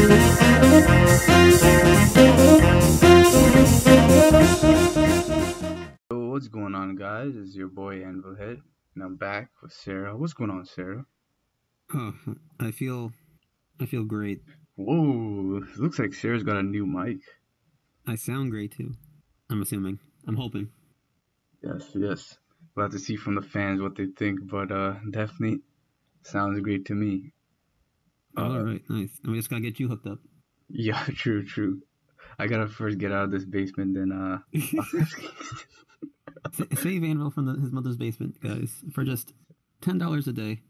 So what's going on, guys? It's your boy Anvil Head, and I'm back with Sarah. What's going on, Sarah? Oh, I feel great. Whoa, looks like Sarah's got a new mic. I sound great too. I'm assuming. I'm hoping. Yes. We'll have to see from the fans what they think, but definitely sounds great to me. All right, nice. And we just gotta get you hooked up. Yeah, true. I gotta first get out of this basement, then Save Anvil from his mother's basement, guys, for just $10 a day.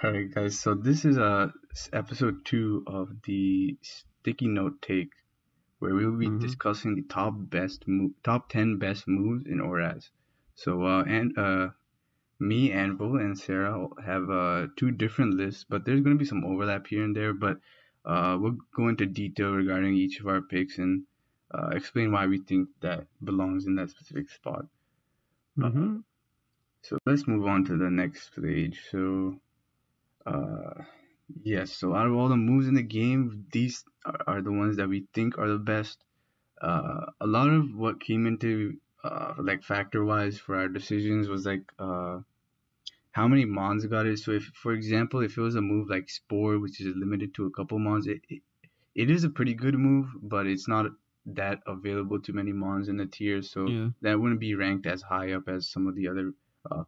All right, guys. So this is episode 2 of the Sticky Note Take, where we will be discussing the top 10 best moves in ORAS. So me, Anvil, and Sarah have 2 different lists, but there's going to be some overlap here and there. But we'll go into detail regarding each of our picks and explain why we think that belongs in that specific spot. So let's move on to the next page. So yes, so out of all the moves in the game, these are the ones that we think are the best. A lot of what came into like factor wise for our decisions was like how many mons got it. So if, for example, if it was a move like Spore, which is limited to a couple mons, it is a pretty good move, but it's not that available to many mons in the tier, so that wouldn't be ranked as high up as some of the other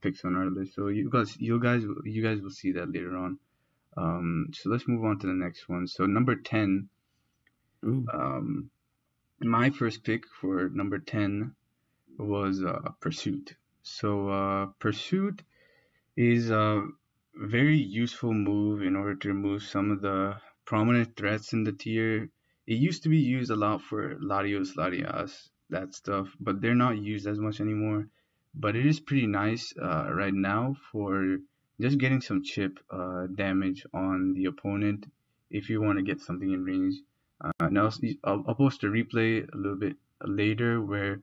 picks on our list. So you guys will see that later on. So let's move on to the next one. So number 10. My first pick for number 10 was Pursuit. So Pursuit is a very useful move in order to remove some of the prominent threats in the tier. It used to be used a lot for Latios, Latias, that stuff, but they're not used as much anymore. But it is pretty nice right now for just getting some chip damage on the opponent if you want to get something in range. And I'll post a replay a little bit later where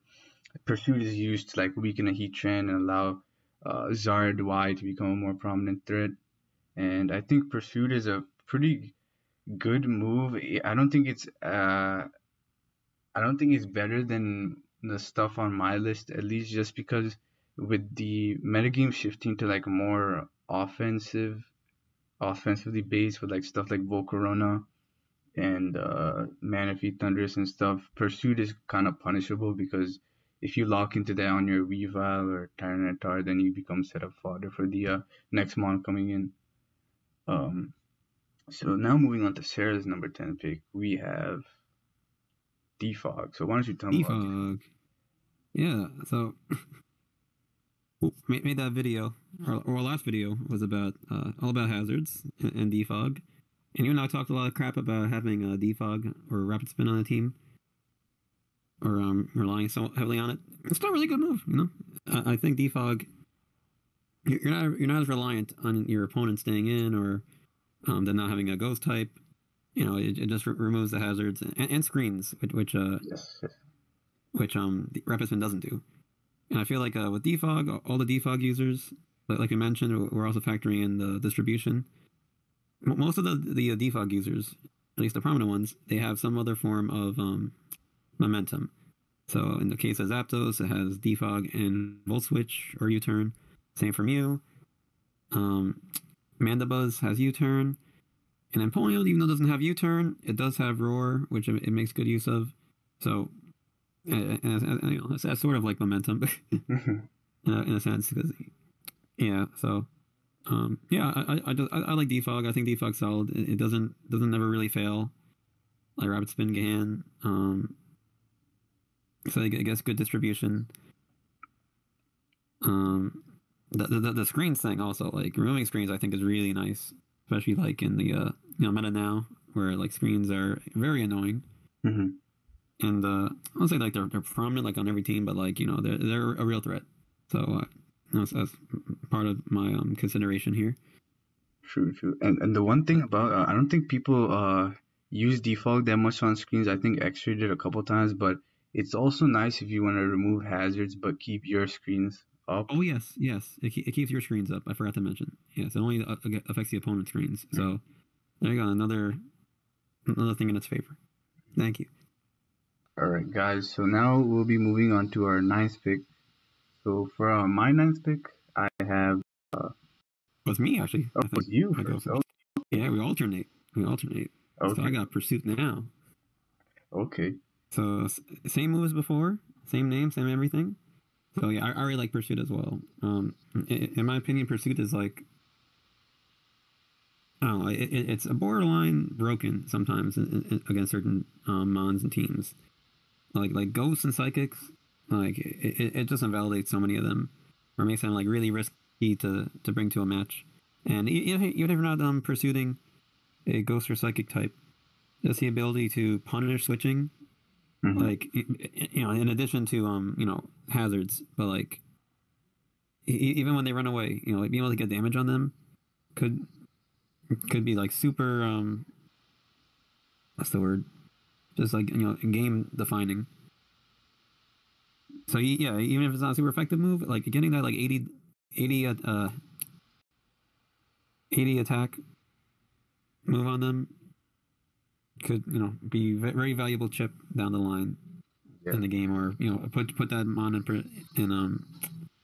Pursuit is used to like weaken a heat trend and allow Zard Y to become a more prominent threat. And I think Pursuit is a pretty good move. I don't think it's better than the stuff on my list, at least just because with the metagame shifting to like more offensively based with like stuff like Volcarona and Manaphy Thundurus and stuff, Pursuit is kind of punishable because if you lock into that on your Weavile or Tyranitar, then you become set up fodder for the next mon coming in. So now moving on to Sarah's number 10 pick, we have Defog. So why don't you tell me about Defog? Yeah, so made that video. Our last video was about all about hazards and Defog. And you and I talked a lot of crap about having Defog or Rapid Spin on the team, or relying so heavily on it. It's still a really good move, you know. I think Defog, you're not as reliant on your opponent staying in or them not having a ghost type. You know, it just removes the hazards and screens, which the Rapid Spin doesn't do. And I feel like with Defog, all the Defog users, like you mentioned, we're also factoring in the distribution. Most of the Defog users, at least the prominent ones, they have some other form of momentum. So in the case of Zapdos, it has Defog and Volt Switch or U-Turn. Same for Mew. Mandibuzz has U-Turn. And Empoleon, even though it doesn't have U-Turn, it does have Roar, which it makes good use of. So, and you know, that's sort of like momentum in a sense. Because, yeah, so... yeah, I like Defog. I think Defog's solid. It doesn't never really fail, like Rapid Spin can. So I guess good distribution. The screens thing also, like removing screens, I think is really nice, especially like in the meta now where like screens are very annoying. And I'll say like they're prominent like on every team, but like they're a real threat. So. That's part of my consideration here. True. And the one thing about I don't think people use Defog that much on screens. I think X-Ray did a couple times, but it's also nice if you want to remove hazards but keep your screens up. Oh yes, it keeps your screens up. I forgot to mention. Yes, it only affects the opponent's screens. So There you go. Another thing in its favor. Thank you. All right, guys. So now we'll be moving on to our ninth pick. So for my ninth pick, I have. With me actually. Oh, I think you I go first. first. Yeah, we alternate. Okay. So I got Pursuit now. Okay. So same moves before, same name, same everything. So yeah, I really like Pursuit as well. In my opinion, Pursuit is like, I don't know, it's a borderline broken sometimes against certain mons and teams. Like ghosts and psychics, like it just invalidates so many of them, or makes them like really risky to bring to a match. And even if you're not pursuing a ghost or psychic type, just the ability to punish switching, Mm-hmm. like in addition to hazards, but like even when they run away, like being able to get damage on them could be like super what's the word? Just like game defining. So yeah, even if it's not a super effective move, like getting that like 80, 80 attack move on them could be very valuable chip down the line in the game, or put that mon in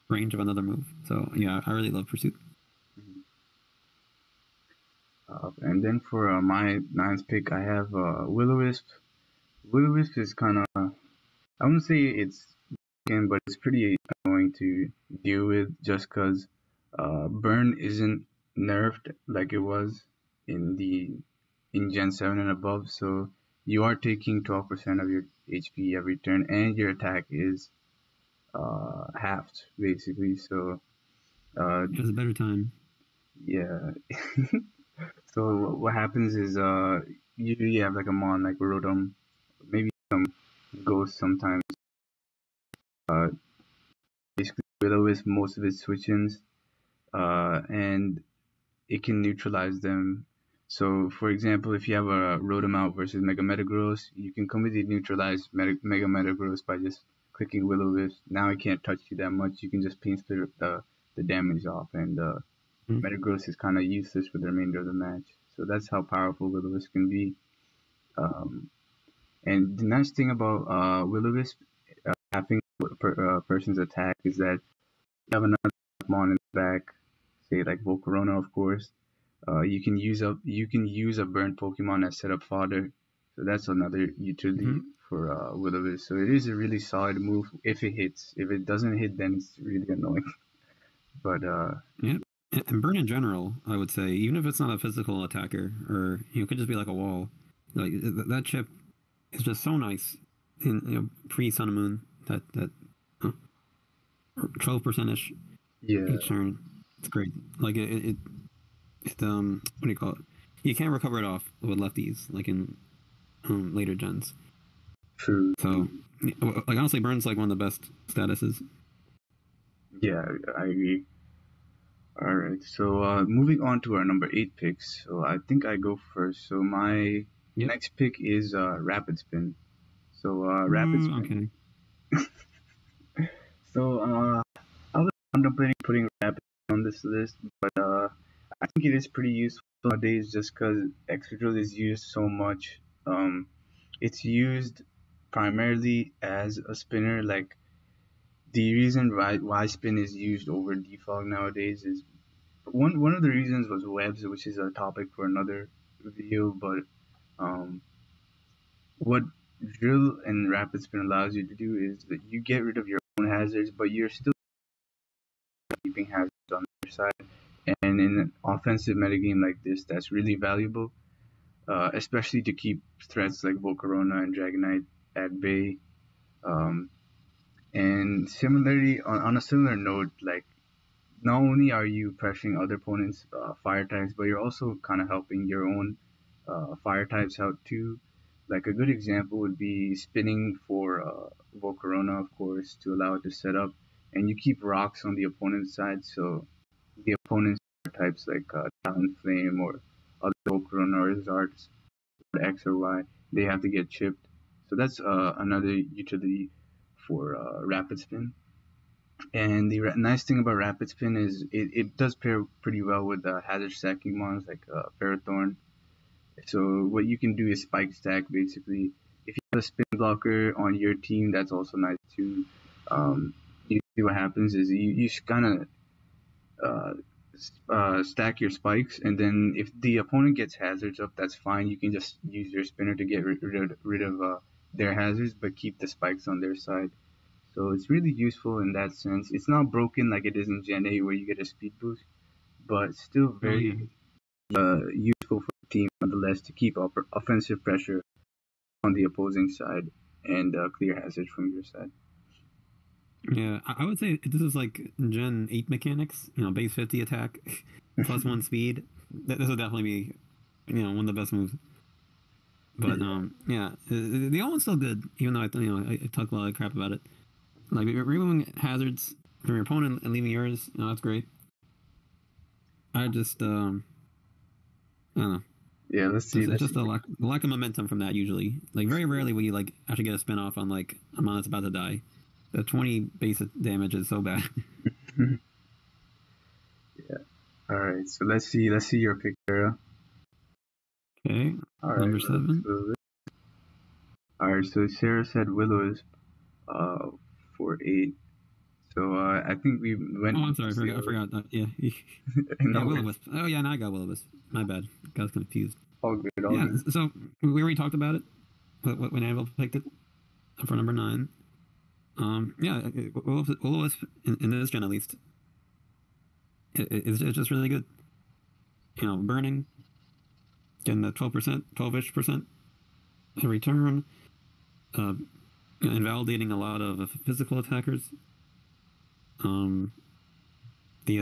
range of another move. So yeah, I really love Pursuit. And then for my ninth pick, I have Will-O-Wisp. Will-O-Wisp is kind of, I wouldn't say it's broken, but it's pretty annoying to deal with just because Burn isn't nerfed like it was in Gen 7 and above. So you are taking 12% of your HP every turn, and your attack is halved basically. So It was a better time. yeah. So what happens is usually you have like a mon like Rotom, maybe some Ghost sometimes. Uh, basically Will-O-Wisp most of its switch-ins, and it can neutralize them. So for example, if you have a Rotom out versus Mega Metagross, you can completely neutralize Mega Metagross by just clicking Will-O-Wisp. Now it can't touch you that much. You can just paint the damage off, and Metagross is kind of useless for the remainder of the match. So that's how powerful Will-O-Wisp can be. Um, and the nice thing about Will-O-Wisp having a person's attack is that you have another Pokemon in the back, say like Volcarona, of course. You can use a burnt Pokemon as setup fodder. So that's another utility for Will-O-Wisp. So it is a really solid move if it hits. If it doesn't hit, then it's really annoying. But Yeah, and Burn in general, I would say, even if it's not a physical attacker, or it could just be like a wall, like that chip is just so nice in pre Sun and Moon. That 12% ish yeah, each turn. It's great. Like it what do you call it? You can't recover it off with lefties like in later gens. true. So like honestly, Burn's like one of the best statuses. Yeah, I agree. All right, so moving on to our number 8 picks. So I think I go first. So my Yep. next pick is Rapid Spin. So Rapid Spin. I'm kidding. So I was contemplating putting Rapid Spin on this list, but I think it is pretty useful nowadays just because Excadrill is used so much. It's used primarily as a spinner. Like the reason why Spin is used over Defog nowadays is one of the reasons was webs, which is a topic for another video. But um, what drill and rapid spin allows you to do is that you get rid of your own hazards, but you're still keeping hazards on the other side. And in an offensive metagame like this, that's really valuable, especially to keep threats like Volcarona and Dragonite at bay. Um, and similarly, on a similar note, like not only are you pressuring other opponents' fire types, but you're also kind of helping your own fire types out too. Like a good example would be spinning for Volcarona, of course, to allow it to set up, and you keep rocks on the opponent's side, so the opponent's fire types like Talon Flame or other Volcarona or Zards, X or Y, they have to get chipped. So that's another utility for Rapid Spin. And the nice thing about Rapid Spin is it does pair pretty well with hazard stacking mons like Ferrothorn. So what you can do is spike stack basically. If you have a spin blocker on your team, that's also nice too. Usually what happens is you kind of stack your spikes, and then if the opponent gets hazards up, that's fine. You can just use your spinner to get rid of their hazards, but keep the spikes on their side. So it's really useful in that sense. It's not broken like it is in Gen 8 where you get a speed boost, but still Oh yeah. very useful for the team nonetheless to keep offensive pressure on the opposing side and clear hazards from your side. Yeah, I would say this is like Gen 8 mechanics, base 50 attack, plus 1 speed. This would definitely be, one of the best moves. But, yeah, the old one's still good, even though I talk a lot of crap about it. Like, removing hazards from your opponent and leaving yours, that's great. I just, I don't know. Yeah, let's see. It's just a lack of momentum from that usually. Like, very rarely will you, like, actually get a spin off on, like, a mon that's about to die. The 20 base damage is so bad. Yeah. All right. So let's see your pick, Sarah. Okay. All right. Number 7. All right. So Sarah said Will-O-Wisp, for 8. So I think we went. Oh, I'm sorry. I forgot that. Yeah. No, yeah, Will-O-Wisp. Oh yeah, now I got Will-O-Wisp. My bad. I was confused. All good. Yeah. Good. So we already talked about it when Anvil picked it for number 9. Yeah, Will-O-Wisp in this gen at least, it's just really good. Burning, getting the 12-ish% every turn, invalidating a lot of physical attackers. The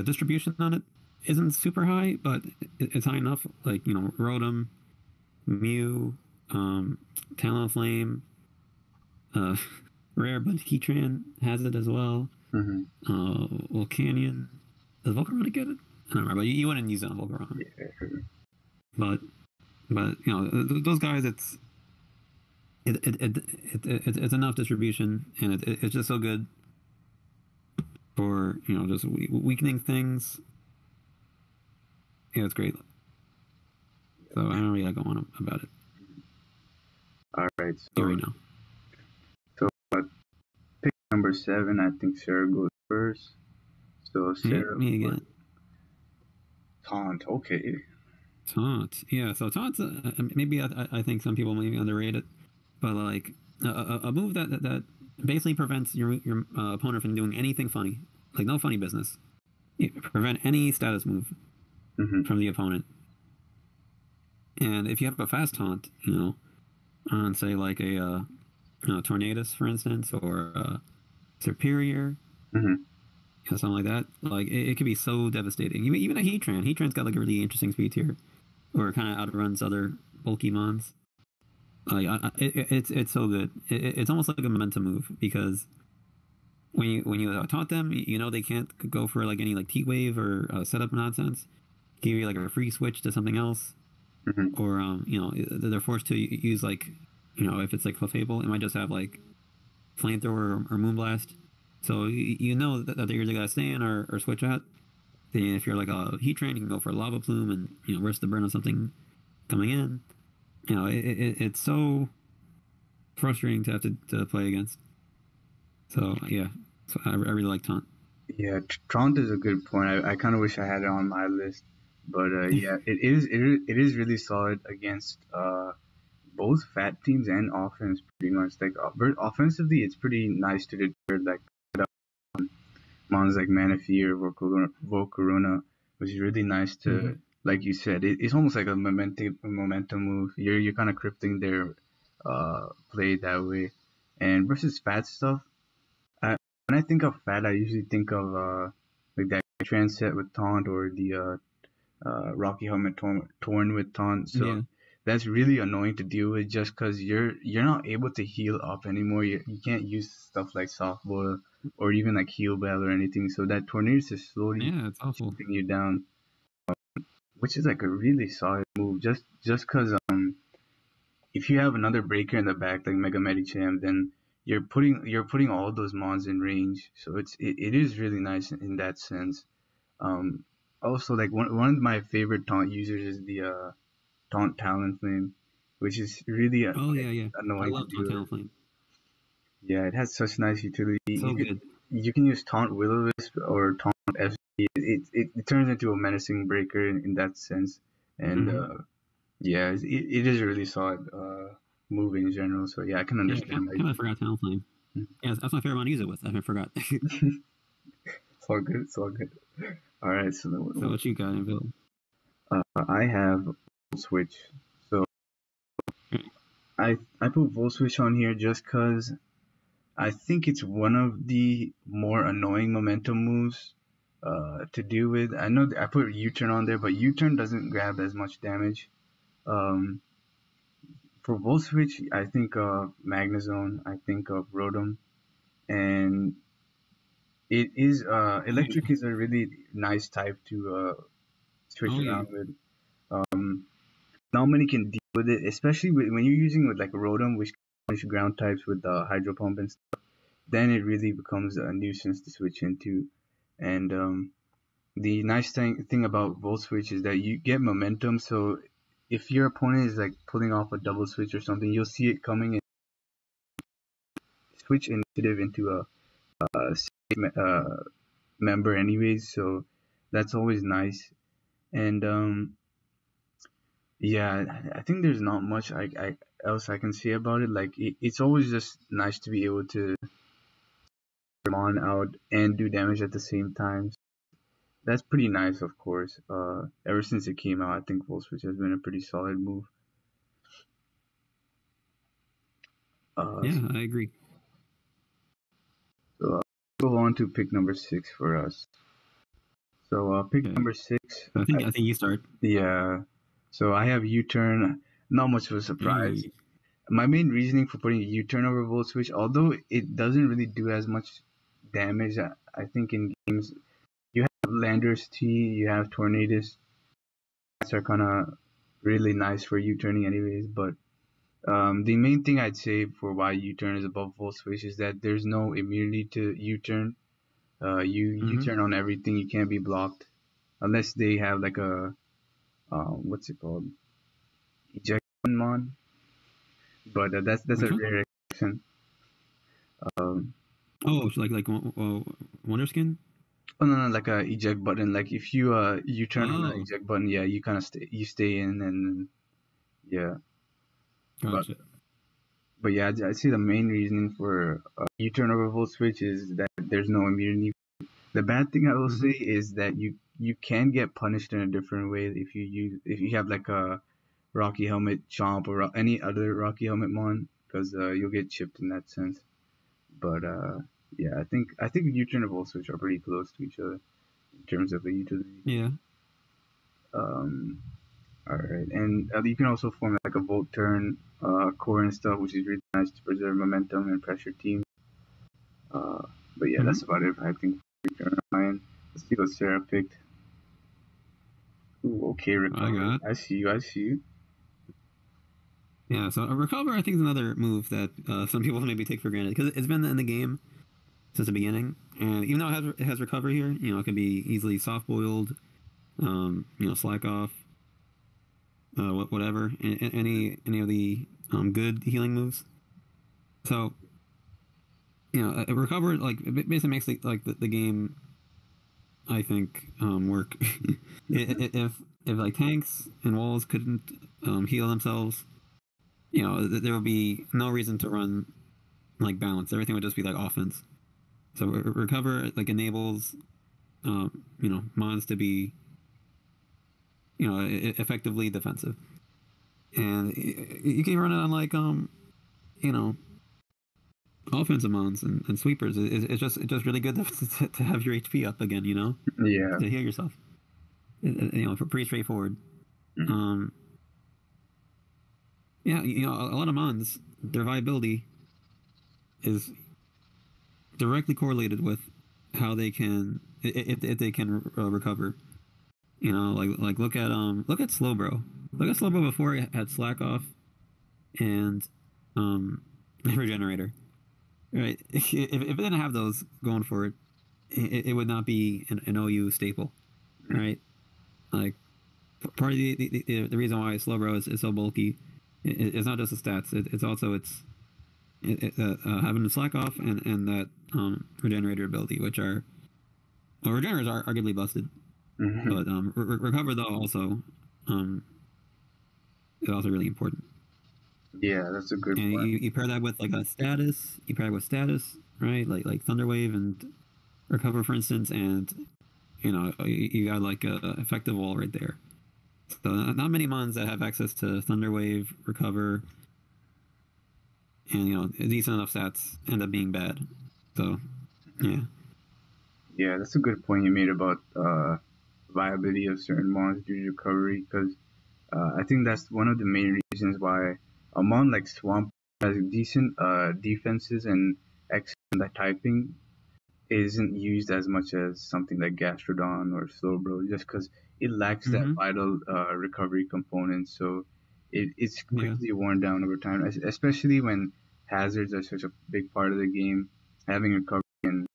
distribution on it isn't super high, but it's high enough. Like Rotom, Mew, Talonflame, Rare, but Heatran has it as well. Volcanion. Does Volcarona get it? I don't remember. But you wouldn't use it on Volcarona. Yeah. But those guys, it's enough distribution, and it's just so good for just weakening things. Yeah, it's great. So I don't really go on about it. All right. So you already know. So pick number 7. I think Sarah goes first. So Sarah. Me again. Taunt. Okay. Taunt. Yeah. So Taunt's maybe I think some people maybe underrate it, but like a move that basically prevents your opponent from doing anything funny, like no funny business. Prevent any status move from the opponent. And if you have a fast taunt, on say like a Tornadus, for instance, or a Superior, something like that, like it could be so devastating. Even a Heatran's got like a really interesting speed tier, or it kind of outruns other bulky mons. Like it's so good. It's almost like a momentum move because when you taunt them, they can't go for like any like T-Wave or setup nonsense. Give you like a free switch to something else, or they're forced to use like if it's like Clefable, it might just have like Flamethrower or Moonblast. So that they're either gonna stay in or switch out. Then if you're like a Heatran, you can go for a Lava Plume and risk the burn of something coming in. It's so frustrating to have to play against. So yeah, so I really like Taunt. Yeah, Taunt is a good point. I kind of wish I had it on my list, but yeah, it is really solid against both fat teams and offense. Pretty much like offensively, it's pretty nice to deter like mons like Manaphy or Volcarona, which is really nice to, like you said, it's almost like a momentum move. You're kind of crippling their play that way. And versus fat stuff, when I think of fat, I usually think of like that trans set with Taunt or the Rocky Helmet torn with Taunt. So that's really annoying to deal with just because you're not able to heal up anymore. You can't use stuff like Soft Boil or even like Heal Bell or anything. So that Tornadus is slowly it's awful. keeping you down, which is like a really solid move. Just because if you have another breaker in the back like Mega Medicham, then you're putting all those mons in range. So it is really nice in that sense. Also, like one of my favorite taunt users is the Taunt Talonflame, which is really Oh yeah. I annoying to love deal with. Talonflame. Yeah, it has such nice utility. So good. You can use Taunt Will-O-Wisp or Taunt FP. It turns into a menacing breaker in that sense, and yeah, it is a really solid move in general. So yeah, I can Yeah, understand why. kind of forgot Talonflame. Yeah, that's my favorite one to use it with. I forgot. It's all good. It's all good. All right, so So what you got, Anvil? I have Volt Switch. So I put Volt Switch on here just because I think it's one of the more annoying momentum moves to deal with. I know I put U-turn on there, but U-turn doesn't grab as much damage. Um, for Volt Switch, I think of Magnezone, I think of Rotom, and it is Electric is a really nice type to switch Oh yeah. around with. Um, Not many can deal with it, especially when you're using with like Rotom, which can punish ground types with Hydro Pump and stuff. Then it really becomes a nuisance to switch into. And the nice thing about Volt Switch is that you get momentum. So if your opponent is like pulling off a double switch or something, you'll see it coming and switch initiative into a safe, member anyways. So that's always nice. And yeah, I think there's not much else I can say about it. Like it's always just nice to be able to on out and do damage at the same time. That's pretty nice, of course. Ever since it came out, I think Full Switch has been a pretty solid move. Yeah, I agree. So go on to pick number 6 for us. So pick Okay. number 6. I think you start. Yeah. So I have U-turn. Not much of a surprise. Hey. My main reasoning for putting a U-turn over Volt Switch, although it doesn't really do as much damage, I think in games you have Landorus T, you have Tornadus. That's are kind of really nice for U-turning anyways. But the main thing I'd say for why U-turn is above Volt Switch is that there's no immunity to U-turn. You U-turn on everything. You can't be blocked unless they have like a what's it called, ejection mon. But that's Which a one? rare exception. Um, Oh, it's like Wonder Skin. oh no, like a eject button. Like if you you turn on the Oh, eject button, yeah, you kind of stay in and yeah. But gotcha. yeah, I see the main reasoning for U-turn over Volt Switch is that there's no immunity. The bad thing I will say is that you can get punished in a different way if you have like a Rocky Helmet Chomp or any other Rocky Helmet mon, because you'll get chipped in that sense. But yeah, I think U-turn and Volt Switch are pretty close to each other in terms of the utility. Yeah. Um, all right, and you can also form like a Volt Turn core and stuff, which is really nice to preserve momentum and pressure teams. Uh, but yeah, that's about it. I think for U-turn on my end. Let's see what Sarah picked. Ooh, okay, I recover. got. I see you. I see you. Yeah. So a recover, I think, is another move that some people maybe take for granted because it's been in the game since the beginning, and even though it has recover here, it can be easily soft boiled, slack off, whatever, any of the good healing moves. So a recover like it basically makes the game, I think, work. If like tanks and walls couldn't heal themselves, there would be no reason to run like balance. Everything would just be like offense. So recover like enables mons to be effectively defensive, and you can run it on like you know offensive mons and sweepers. It's just really good to have your HP up again. Yeah. To heal yourself. Pretty straightforward. Mhm. Yeah, a lot of mons, their viability is directly correlated with how they can if they can recover. Like look at Slowbro. Look at Slowbro before it had Slack Off and Regenerator. Right? If it didn't have those going for it would not be an OU staple. Right? Like part of the reason why Slowbro is so bulky it's not just the stats. It's also having the slack off and that regenerator ability, which are regenerators are arguably busted, but recover though also is also really important. Yeah, that's a good and point. you pair that with like a status. You pair that with status, right? Like Thunderwave and recover, for instance, and you got like a effective wall right there. So not many mons that have access to Thunderwave, recover, and decent enough stats end up being bad. So yeah. Yeah, that's a good point you made about viability of certain mons due to recovery, because I think that's one of the main reasons why a mon like Swamp has decent defenses and excellent typing isn't used as much as something like Gastrodon or Slowbro, just because it lacks that vital recovery component. So it's quickly worn down over time, especially when hazards are such a big part of the game. Having recovery and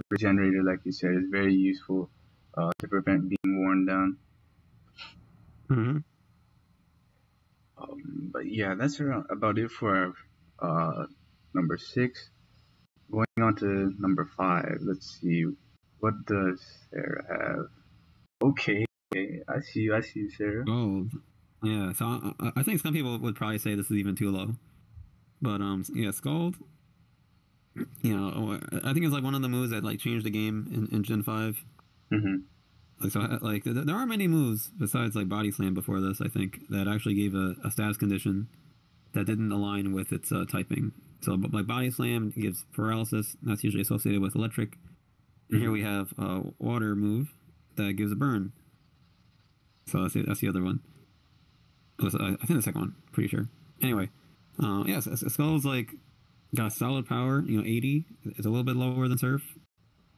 regenerator, like you said, is very useful to prevent being worn down. But yeah, that's about it for number 6. Going on to number 5. Let's see. What does Sarah have? Okay, I see you, Sarah. Gold. Yeah, so I think some people would probably say this is even too low. But yeah, Scald. I think it's like one of the moves that like changed the game in Gen 5. Like there are many moves besides like Body Slam before this, I think, that actually gave a status condition that didn't align with its typing. So like Body Slam gives paralysis, that's usually associated with electric. And here we have a water move that gives a burn. So that's the other one. I think the second one, pretty sure. Anyway, yeah, Skull's like got solid power. 80 is a little bit lower than Surf,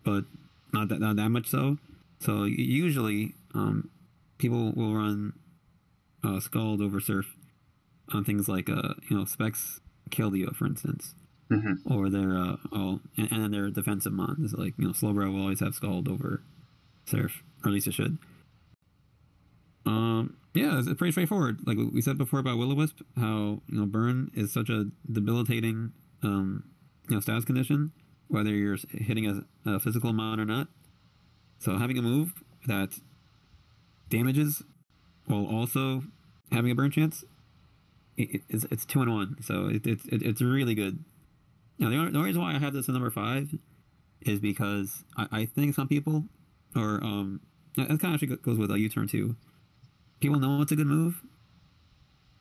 but not that much so. So usually, people will run Scald over Surf on things like Specs Keldeo, for instance, or their and then their defensive mons like Slowbro will always have Scald over Surf, or at least it should. Yeah, it's pretty straightforward. Like we said before about Will-O-Wisp, how Burn is such a debilitating status condition, whether you're hitting a physical mon or not. So having a move that damages while also having a burn chance, it's 2-in-1. So it's really good. Now the only reason why I have this at number 5 is because I think some people, or that kind of actually goes with a U-turn too. People know it's a good move,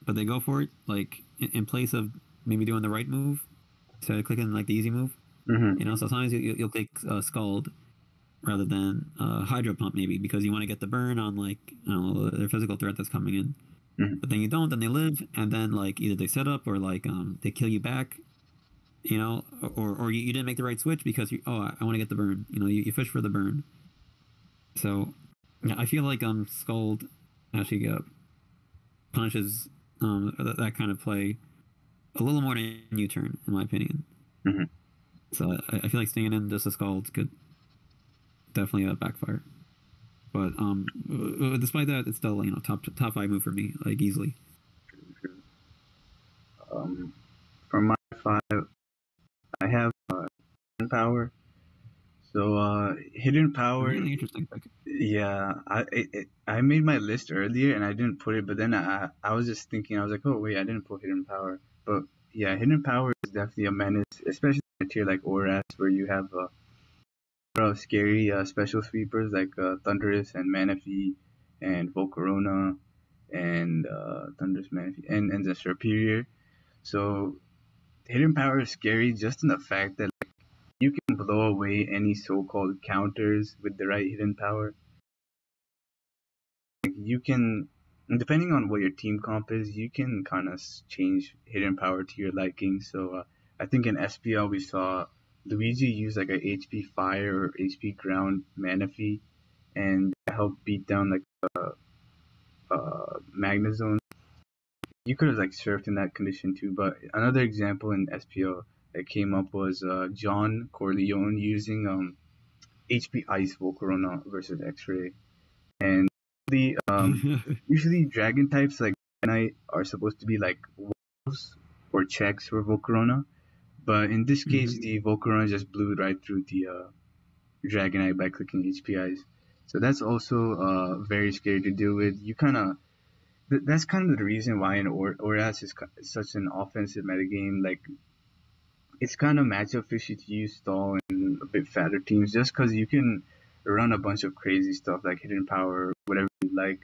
but they go for it like in place of maybe doing the right move instead of clicking like the easy move. So sometimes you'll click Scald rather than Hydro Pump maybe because you want to get the burn on like their physical threat that's coming in. But then you don't, then they live, and then like either they set up or like they kill you back, or you didn't make the right switch because I want to get the burn. You fish for the burn. So yeah, I feel like Scald actually punishes that kind of play a little more than U-turn, in my opinion. So I feel like staying in just a Scald could definitely backfire. But despite that, it's still top 5 move for me, like easily. For my 5, I have Hidden Power. So Hidden Power. Really interesting pick. Yeah, I made my list earlier and I didn't put it, but then I was just thinking, I was like, oh wait, I didn't put Hidden Power. But yeah, Hidden Power is definitely a menace, especially in a tier like ORAS where you have a lot of scary special sweepers like Thundurus and Manaphy and Volcarona and Thundurus, Manaphy and the Superior. So Hidden Power is scary just in the fact that you can blow away any so-called counters with the right Hidden Power. Like you can, depending on what your team comp is, you can kind of change Hidden Power to your liking. So I think in SPL we saw Luigi use like a HP Fire or HP Ground Manaphy and help beat down like Magnezone. You could have like surfed in that condition too, but another example in SPL that came up was John Corleone using HP Ice Volcarona versus X-Ray, and the Usually dragon types like Dragonite are supposed to be like wolves or checks for Volcarona, but in this case the Volcarona just blew right through the Dragonite by clicking HPIs. So that's also very scary to deal with. You kind of that's kind of the reason why an ORAS is such an offensive metagame. Like it's kind of matchup fishy to use stall and a bit fatter teams just because you can run a bunch of crazy stuff like hidden power, whatever you like,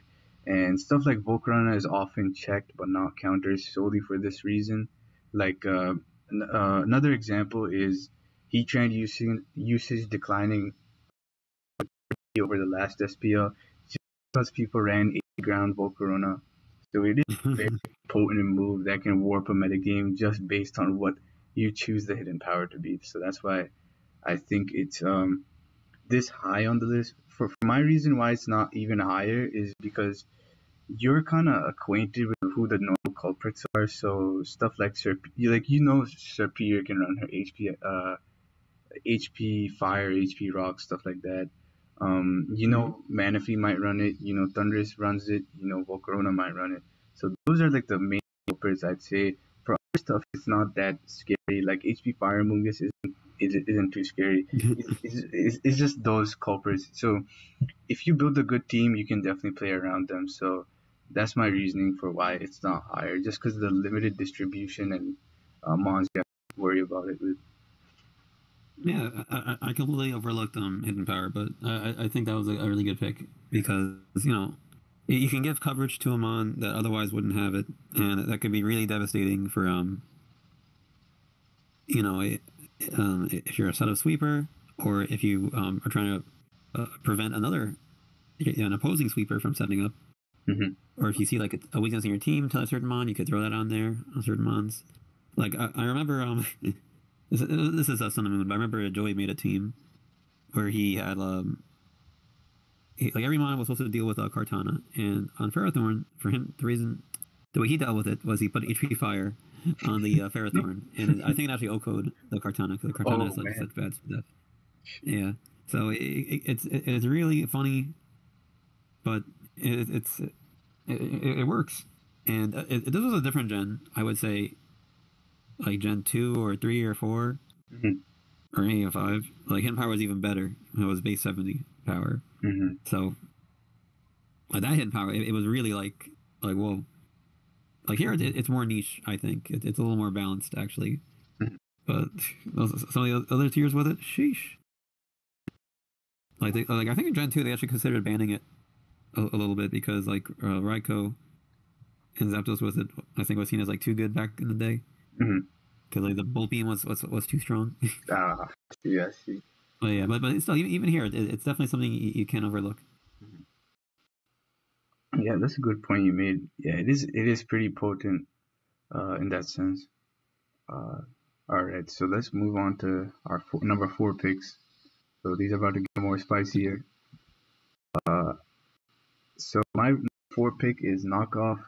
and stuff like Volcarona is often checked but not countered solely for this reason. Like another example is Heatran usage declining over the last SPL just because people ran 80 ground Volcarona. So it is a very potent move that can warp a metagame just based on what you choose the hidden power to be. So that's why I think it's this high on the list. For my reason why it's not even higher is because you're kind of acquainted with who the normal culprits are. So stuff like Serperior can run her HP Fire, HP Rock, stuff like that. Manaphy might run it. Thundurus runs it. Volcarona might run it. So those are like the main culprits, I'd say. For other stuff, it's not that scary. Like HP Fire Mungus isn't too scary. It's just those culprits. So if you build a good team, you can definitely play around them. So that's my reasoning for why it's not higher. Just because of the limited distribution and mons you have to worry about it with. Yeah, I completely overlooked hidden power, but I think that was a really good pick because you can give coverage to a mon that otherwise wouldn't have it, and that could be really devastating for if you're a set of sweeper or if you are trying to prevent an opposing sweeper from setting up, or if you see like a weakness in your team to a certain mon, you could throw that on there on certain mons. Like I remember this is a Sun and Moon, but I remember Joey made a team where he had like every mon was supposed to deal with a Kartana, and on Ferrothorn, for him, the way he dealt with it was he put HP Fire on the Ferrothorn, and I think it actually O-code the Kartana because the Kartana has such bad stuff. Yeah, so it's really funny, but it works, and this was a different gen, I would say. Like Gen 2 or 3 or 4 or any of 5. Like hidden power was even better. It was base 70 power. So like that hidden power, it was really like whoa. Like here it's more niche, I think. It's a little more balanced actually. But some of the other tiers with it, sheesh. Like I think in Gen 2 they actually considered banning it a little bit because like Raikou and Zapdos with it, I think was seen as like too good back in the day. Because like the Bolt Beam was too strong. Yeah. But yeah, but still, even here, it's definitely something you can't overlook. Yeah, that's a good point you made. Yeah, it is pretty potent in that sense. All right, so let's move on to our number 4 picks. So these are about to get more spicier. So my 4 pick is Knockoff.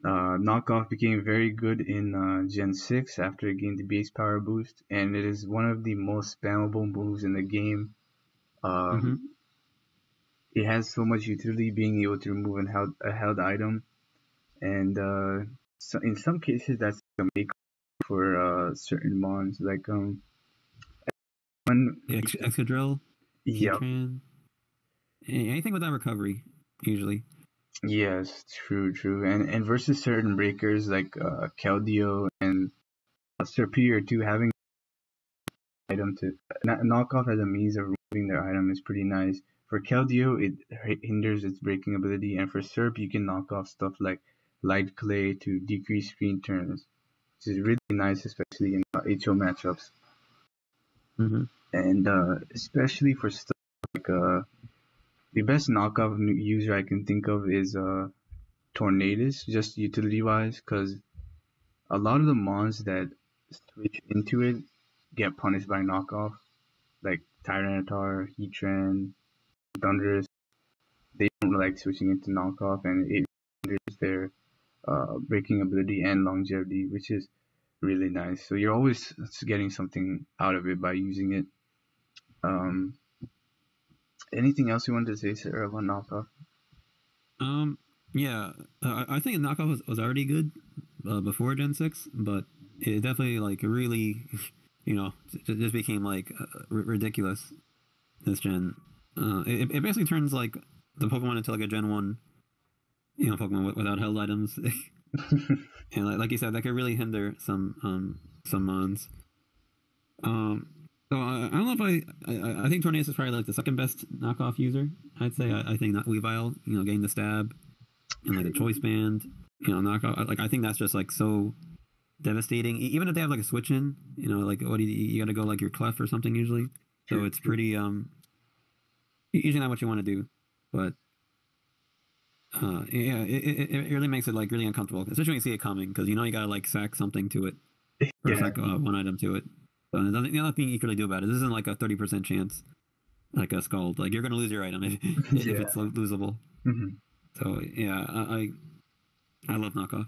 Knockoff became very good in Gen 6 after it gained the base power boost, and it is one of the most spammable moves in the game. It has so much utility, being able to remove a held item, and so in some cases that's a make for certain mons, like when Excadrill, yeah, anything with that recovery usually. yes, true, and versus certain breakers like Keldeo and Serperior too, having item to Knockoff as a means of removing their item is pretty nice. For Keldeo, it hinders its breaking ability, and for Serp, you can knock off stuff like Light Clay to decrease screen turns, which is really nice, especially in HO matchups. And especially for stuff like the best knockoff user I can think of is Tornadus, just utility wise, because a lot of the mons that switch into it get punished by knockoff, like Tyranitar, Heatran, Thundurus. They don't like switching into knockoff, and it hinders their breaking ability and longevity, which is really nice. So you're always getting something out of it by using it. Anything else you wanted to say, Sarah, about knockoff? Yeah, I think Knockoff was already good before Gen 6, but it definitely like really, just became like ridiculous this gen. It basically turns like the Pokemon into like a Gen 1, Pokemon without held items. And like you said, that could really hinder some mons. Um, so I don't know if I think Tornadus is probably like the second best knockoff user. I'd say I think that Weavile, getting the stab and like the choice band, knockoff. Like I think that's just like so devastating. Even if they have like a switch in, like what do you got to go like your clef or something usually. So it's pretty usually not what you want to do, but yeah, it really makes it like really uncomfortable, especially when you see it coming because you gotta like sack something to it or Yeah, sack one item to it. So there's nothing you can really do about it. This isn't like a 30% chance, like a scald. Like you're gonna lose your item if yeah. it's losable. Hmm. So yeah, I love knockoff.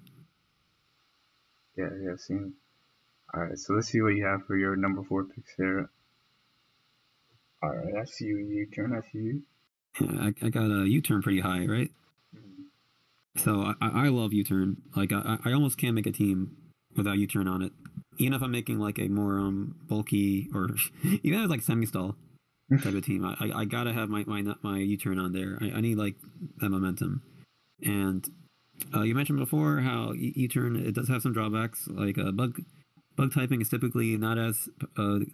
Yeah, yeah, same. Alright, so let's see what you have for your number 4 pick, Sarah. Alright, I see you, U-turn, I see you. Yeah, I got a U-turn pretty high, right? Mhm. So I love U-turn. Like I almost can't make a team without U-turn on it. Even if I'm making like a more bulky or even if it's like semi-stall type of team, I gotta have my U-turn on there. I need like that momentum. And you mentioned before how U-turn it does have some drawbacks. Like bug typing is typically not as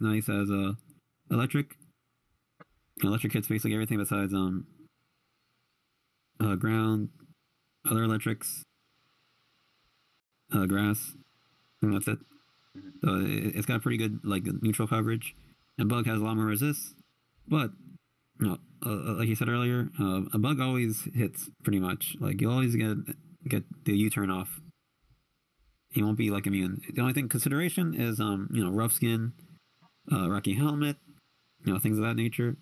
nice as electric. Electric hits basically everything besides ground, other electrics, grass, and that's it. So it's got pretty good like neutral coverage, and bug has a lot more resist. But like you said earlier, a bug always hits pretty much. Like you always get the U-turn off. He won't be like immune. The only thing consideration is rough skin, rocky helmet, things of that nature.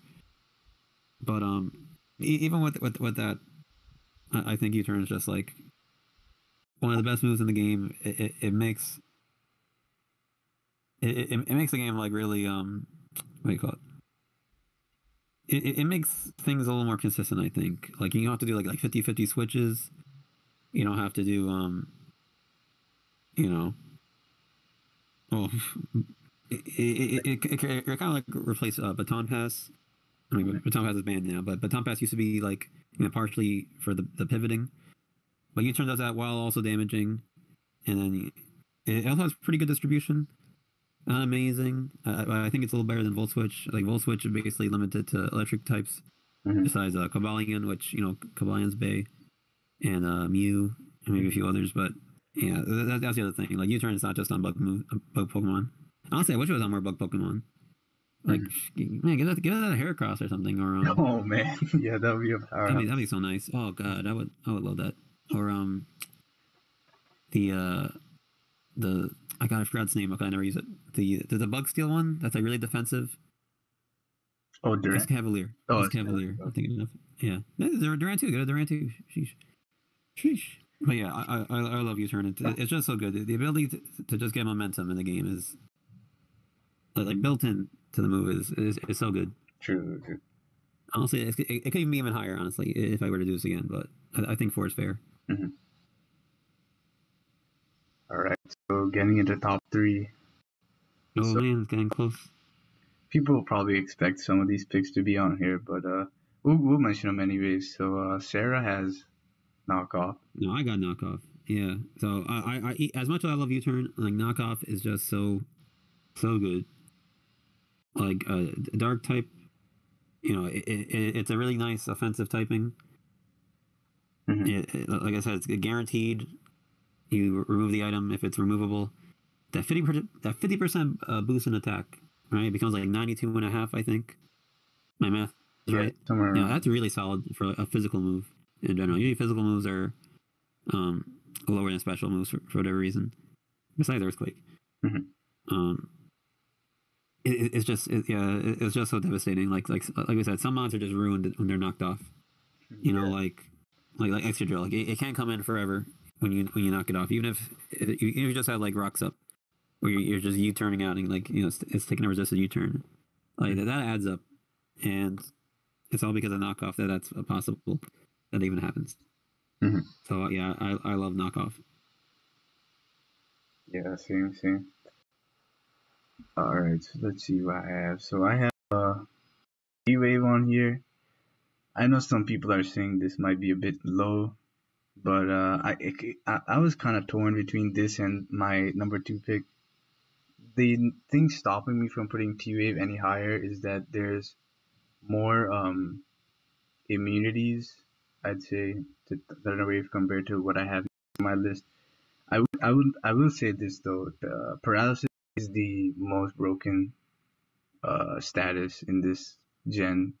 But even with that, I think U-turn is just like one of the best moves in the game. It makes it makes the game like really what do you call it? It makes things a little more consistent. I think like you don't have to do like 50-50 switches. You don't have to do you know well it kind of like replace baton pass. I mean, baton pass is banned now, but baton pass used to be like partially for the pivoting, but U turn does that while also damaging, and then it also has pretty good distribution. Not amazing. I think it's a little better than Volt Switch. Like Volt Switch is basically limited to electric types, Hmm. besides Cobalion, which Cobalion's Bay, and Mew, and maybe a few others. But yeah, that's the other thing. Like U-turn is not just on bug Pokemon. Honestly, I wish it was on more bug Pokemon. Like, Hmm. man, give that a Heracross or something, or Oh man, yeah, that would be a that'd be powerhouse. so nice. Oh god, I would love that. Or the the I forgot its name. I never use it. The bug steel one that's like really defensive. Oh, Durant. Escavalier. Oh, it's Escavalier. I'm okay. thinking of. Yeah. Durant too. Go to Durant too. Sheesh. Sheesh. But yeah, I love U-turn. It's just so good. The ability to just get momentum in the game is like built in to the move is so good. True, true. Honestly, it could even be even higher. Honestly, if I were to do this again, but I think 4 is fair. Hmm. All right, so getting into top 3. Oh So man, it's getting close. people will probably expect some of these picks to be on here, but we'll mention them anyways. So Sarah has knockoff. No, I got knockoff. Yeah. So as much as I love U-turn, like knockoff is just so good. Like dark type, it's a really nice offensive typing. Hmm. Like I said, it's guaranteed. You remove the item if it's removable. That 50% boost in attack, right? It becomes like 92.5, I think. My math is Yeah, right. somewhere Yeah, around. that's really solid for a physical move in general. Usually physical moves are um, lower than special moves for whatever reason. Besides Earthquake. Hmm. Um, it's just so devastating. Like I said, some mods are just ruined when they're knocked off. You know, Yeah. like extra drill. Like it can't come in forever when you knock it off. Even if you just have like rocks up, or you're just U turning out and like it's taking a resisted U turn. Like that adds up, and it's all because of knockoff that's possible that even happens. Mhm. So yeah, I love Knockoff. Yeah, same. All right, so let's see what I have. So I have D-Wave on here. I know some people are saying this might be a bit low, but I was kind of torn between this and my number two pick. The thing stopping me from putting T-Wave any higher is that there's more immunities, I'd say, to Thunderwave compared to what I have on my list. I will say this though: the paralysis is the most broken status in this gen,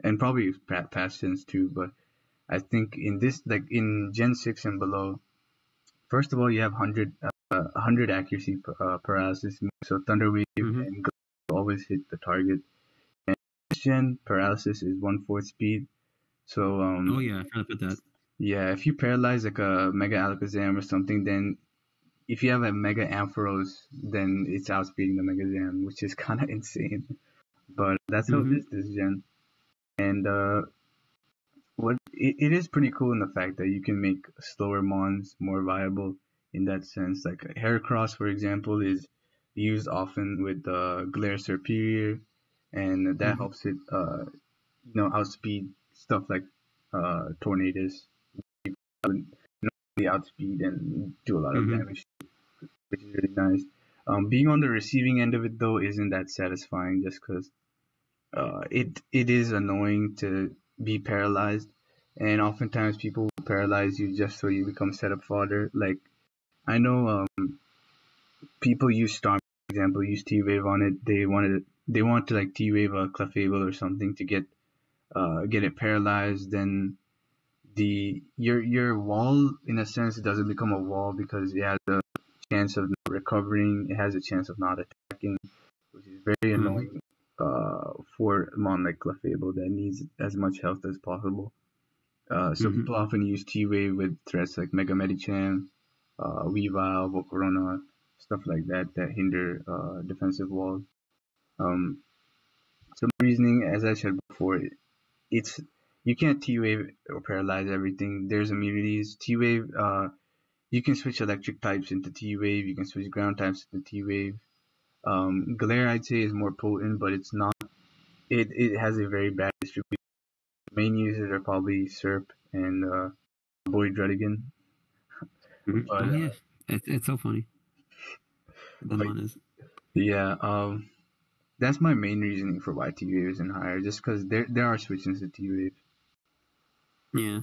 and probably past gens too. But I think in this, like in Gen 6 and below, first of all, you have 100 accuracy paralysis, so Thunderwave Mm-hmm. and Ghost always hit the target. And this gen, paralysis is 1/4 speed, so Oh yeah, I forgot to put that. yeah, if you paralyze like a Mega Alakazam or something, then if you have a Mega Ampharos, then it's outspeeding the Mega Zam, which is kind of insane. But that's how it Mm-hmm. is this gen. And it is pretty cool in the fact that you can make slower mons more viable in that sense. Like Heracross, for example, is used often with Glare Superior, and that Mm-hmm. helps it, outspeed stuff like Tornadus, really outspeed and do a lot of Mm-hmm. damage, which is really nice. Being on the receiving end of it though isn't that satisfying, just because it is annoying to be paralyzed, and oftentimes people will paralyze you just so you become setup fodder. Like I know people use Storm, for example, use T Wave on it. They want to like T Wave a Clefable or something to get it paralyzed. Then your wall in a sense doesn't become a wall because it has a chance of not recovering. It has a chance of not attacking, which is very Mm-hmm. annoying for a mon like Clefable that needs as much health as possible. So Mm-hmm. people often use T-Wave with threats like Mega Medicham, Weavile, Volcarona, stuff like that that hinder defensive walls. Um, so my reasoning, as I said before, it's you can't T-Wave or paralyze everything. There's immunities. T-Wave, you can switch electric types into T-Wave. You can switch ground types into T-Wave. Glare, I'd say, is more potent, but it's not. It has a very bad distribution. Main users are probably Serp and Boyd Ruddigan. Mm-hmm. But Oh yeah, it's so funny. The but mon is. yeah, that's my main reasoning for why T-Wave isn't higher, just because there are switches to T-Wave. Yeah.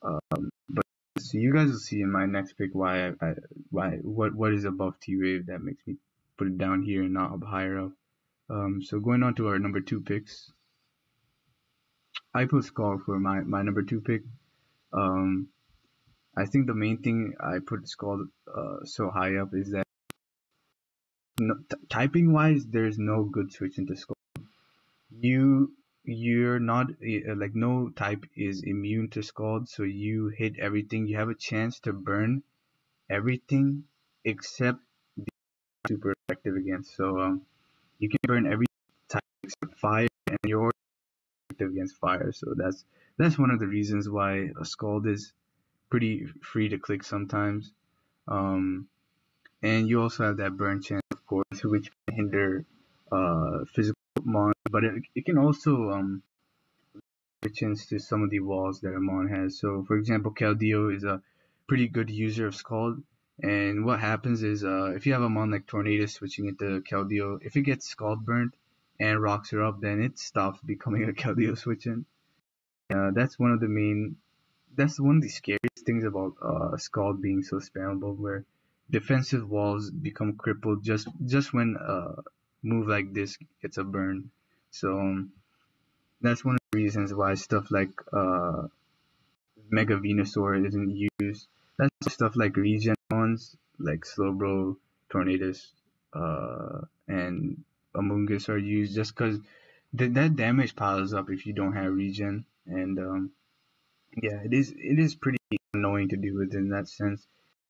But so you guys will see in my next pick why what is above T-Wave that makes me put it down here and not up higher up. So going on to our number two picks, I put Skull for my number two pick. Um, I think the main thing I put Skull so high up is that no, typing wise, there's no good switch into Skull. You're not like no type is immune to Scald, so you hit everything. You have a chance to burn everything except super effective against. So you can burn every type except fire, and you're effective against fire. So that's one of the reasons why a Scald is pretty free to click sometimes. Um, and you also have that burn chance, of course, which can hinder physical mon, but it can also chance to some of the walls that a mon has. So, for example, Keldeo is a pretty good user of Scald. And what happens is, if you have a mon like Tornado switching into Keldeo, if it gets Scald burnt and rocks her up, then it stops becoming a Keldeo switching. That's one of the main. That's one of the scariest things about Scald being so spammable, where defensive walls become crippled just when a move like this gets a burn. So that's one of the reasons why stuff like Mega Venusaur isn't used. That's stuff like regen ones, like Slowbro, Tornadus, and Amoonguss are used just because that damage piles up if you don't have regen. And yeah, it is pretty annoying to deal with in that sense.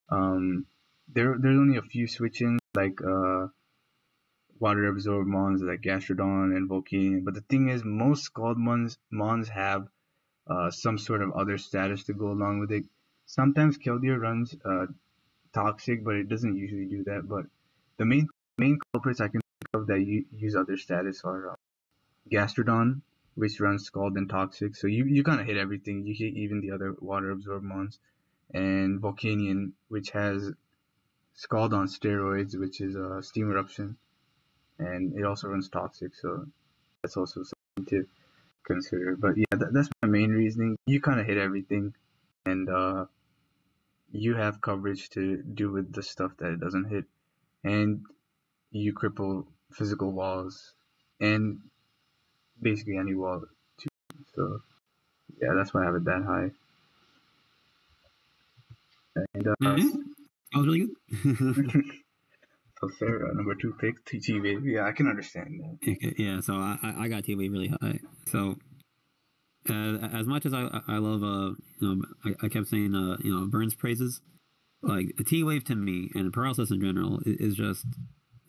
Um, there's only a few switch-ins like water absorb mons like Gastrodon and Volcanion, but the thing is most Scald mons have some sort of other status to go along with it. Sometimes Keldeo runs Toxic, but it doesn't usually do that. But the main culprits I can think of that use other status are Gastrodon, which runs Scald and Toxic. So you kind of hit everything. You hit even the other Water Absorb mons. And Volcanion, which has Scald on steroids, which is Steam Eruption. And it also runs Toxic, so that's also something to consider. But yeah, that's my main reasoning. You kind of hit everything, and you have coverage to do with the stuff that it doesn't hit, and you cripple physical walls and basically any wall too. So yeah, that's why I have it that high. And that was really good. So Sarah, number 2 pick, T-Wave. Yeah, I can understand that. Okay, yeah, so I got T-Wave really high. So as much as I love I kept saying Burns praises, like T-Wave to me and paralysis in general is just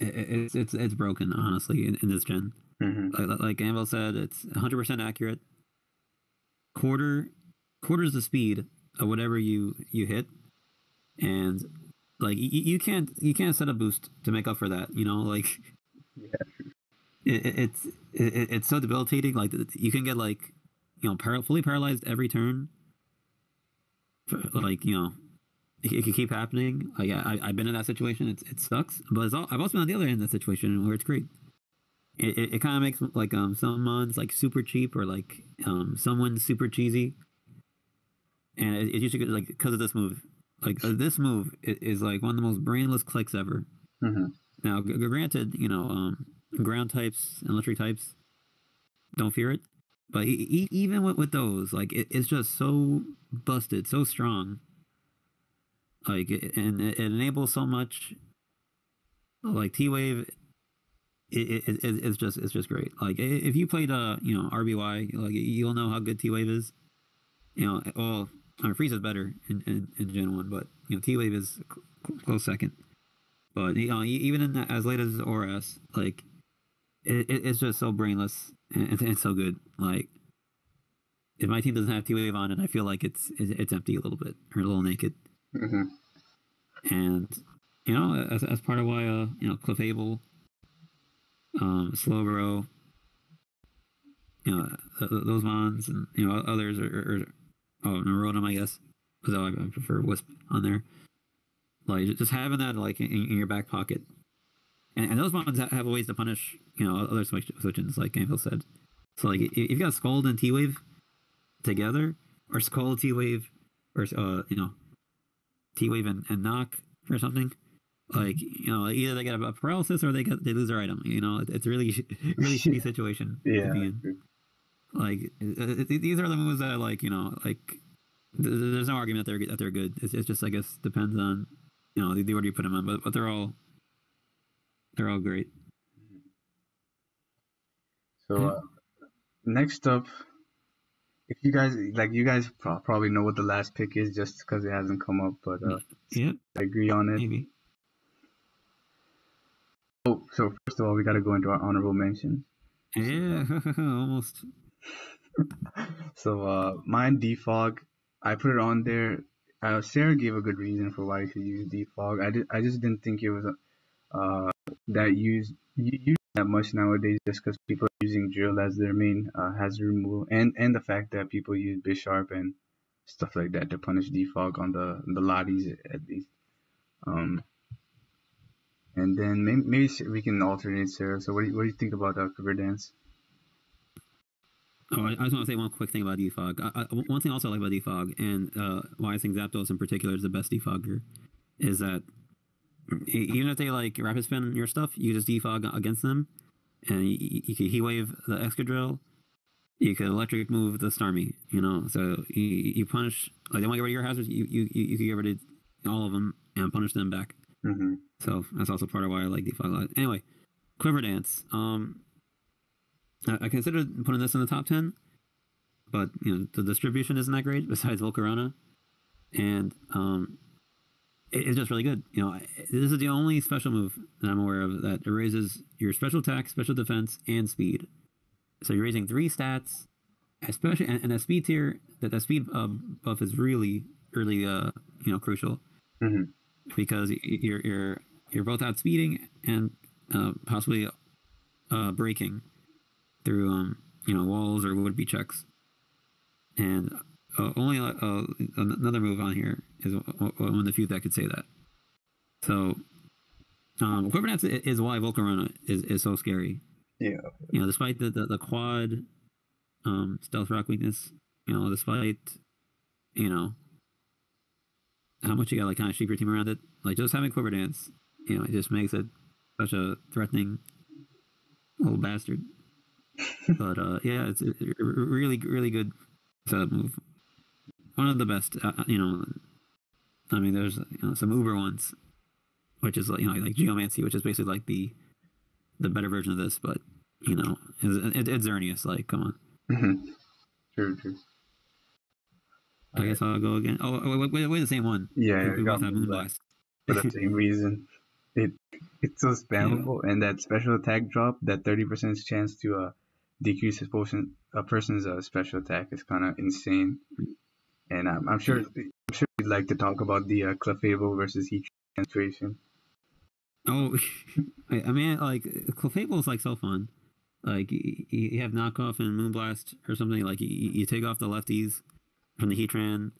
it's broken, honestly, in this gen. Like Anvil said, it's 100% accurate. Quarters the speed of whatever you hit, and like you can't set a boost to make up for that. Like it's so debilitating. Like you can get like fully paralyzed every turn. Like it can keep happening. Like I've been in that situation. It sucks, but I've also been on the other end of that situation where it's great. It kind of makes like some mons like super cheap or like someone super cheesy, and it usually like because of this move. Like this move is like one of the most brainless clicks ever. Now, granted, ground types and electric types don't fear it, but even with those, like it's just so busted, so strong. Like and it enables so much. Like T-Wave, it's just great. Like if you played RBY, like you'll know how good T-Wave is. Well, I mean, Freeze is better in Gen 1, but T-Wave is close second. But even in as late as ORAS, like it's just so brainless and it's so good. Like if my team doesn't have T-Wave on it, I feel like it's empty a little bit or a little naked. And as part of why Clefable, Slowbro, those mons and others are Neurotum, I guess, because I prefer Wisp on there. Like just having that like in your back pocket, and those mons have ways to punish other switch-ins, like Anvil said. So like if you've got Scald and T-Wave together, or Scald T-Wave, or T-Wave and Knock or something, like either they get a paralysis or they lose their item. It's a really shitty situation to be in. Like these are the moves that like there's no argument that they're good. It's just I guess depends on the order you put them on, but they're all great. So next up, if you guys probably know what the last pick is just because it hasn't come up, but yeah, I agree on it. Maybe. So first of all, we got to go into our honorable mentions. Yeah, almost. So mine Defog, I put it on there. Sarah gave a good reason for why you should use Defog. I just didn't think it was that used that much nowadays, just because people are using Drill as their main hazard removal, and the fact that people use Bisharp and stuff like that to punish Defog on the Lotties at least. And then maybe we can alternate, Sarah. So what do you think about Quiver Dance? Oh, I just want to say one quick thing about Defog. One thing also I like about Defog, and why I think Zapdos in particular is the best Defogger, is that even if they like rapid spin your stuff, you just Defog against them, and you can Heat Wave the Excadrill, you can Electric move the Starmie, so you punish, like they want to get rid of your hazards, you can get rid of all of them and punish them back. So that's also part of why I like Defog a lot. Anyway, Quiver Dance. I considered putting this in the top 10, but the distribution isn't that great besides Volcarona, and it's just really good. This is the only special move that I'm aware of that raises your special attack, special defense, and speed. So you're raising 3 stats especially and that speed tier, that speed buff is really crucial Mm-hmm. because you're both outspeeding and possibly breaking through walls or would be checks. And only another move on here is one of the few that could say that. So Quiver Dance is why Volcarona is so scary. Yeah. Despite the quad stealth rock weakness, despite how much you got like kind of shape your team around it, like just having Quiver Dance, it just makes it such a threatening little bastard. But yeah, it's a really really good setup move. One of the best. I mean, there's some Uber ones, which is like Geomancy, which is basically like the better version of this, but it's Xerneas. Like, come on. Mm-hmm. True. I guess I'll go again. Oh, wait, the same one. Yeah, We I got both have Moonblast Moonblast. for the same reason. It's so spammable, and that special attack drop, that 30% chance to decrease a person's special attack is kind of insane. And I'm sure we'd like to talk about the Clefable versus Heat situation. Oh, I mean, like Clefable is like so fun. Like you have Knockoff and Moonblast or something. Like you take off the lefties from the Heatran,